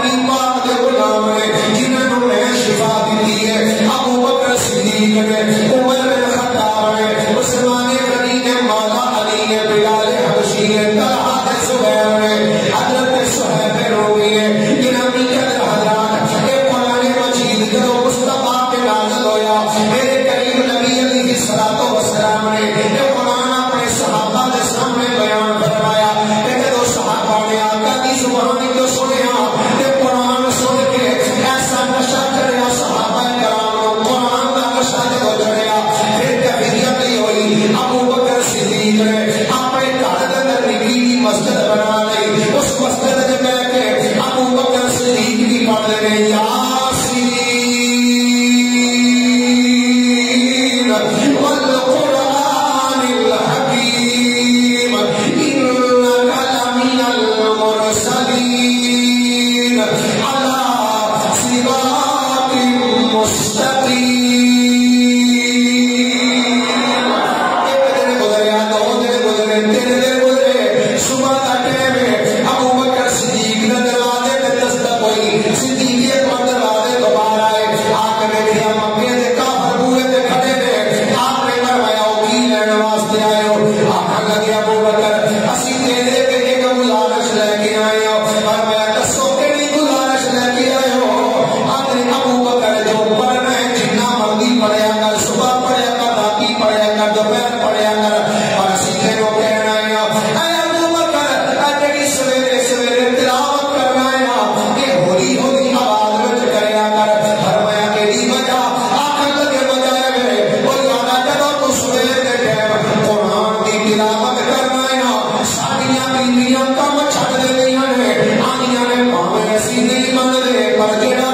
نبی پاک دے غلام نے جنہوں نے شفا دی ہے ابو بکر صدیق نے عمر بن خطاب نے عثمان غنی نے مولا علی نے بلال حبشی نے طلحہ بن زبیر نے حضرت صہیب رومی نے یہ نبی کے حضرات یہ قرآن مجید جو مصطفیٰ کے نازل ہویا میرے کریم نبی علیہ الصلوۃ والسلام نے یہ قرآن اپنے صحابہ کے سامنے بیان فرمایا کہ جب صحابہ نے آقا کی زبان کو سنیا کہ قرآن سن کے ایسا نشہ چڑھیا صحابہ کرام قرآن کا نشہ جب چڑھیا پھر کیفیت یہ ہوئی ابو بکر صدیق نے اپنے گھر کے اندر نکی مسجد بنا لی اس مسجد میں بیٹھ کے ابو بکر صدیق کی پڑھ رہے یاسین والقرآن الحکیم انک لمن المرسلین علی صراط مستقیم. ایک دن گزریا دو دن گزرے تین دن گزرے صبح کا ٹائم ہے ابو بکر صدیق نے دروازے پہ دستک ہوئی صدیق اکبر دروازے تو باہر آئے آ کے دیکھا مکے کے کافر بوئے تے کھڑے نے آپ نے فرمایا او کی لینے واسطے آئے ہو آخر لگے ابو بکر اسی تیرے پہ ایک گزارش لے کے آئے ہو فرمایا دسو کیڑی گزارش لے کے آئے ہو آخر ابو بکر جو پڑھنا ہے جتنا مرضی پڑھیا کر صبح پڑھیا کر راتی پڑھیا کر دوپہر پڑھیا کر اور اسی تیروں کہنا ہے اے ابو بکر اجڑی سویرے سویرے تلاوت کرنا ہے کہ ہولی ہولی آواز وچ کریا کر فرمایا کیڑی وجہ آخر لگے وجہ ہے وہ یادا جب تو سویرے دے ٹائم قرآن کی تلاوت کرنا ہے ساڈیاں بیویاں کم چھڈ دیندیاں نے آنیاں نے پاویں اسی نہیں منتے پر جڑا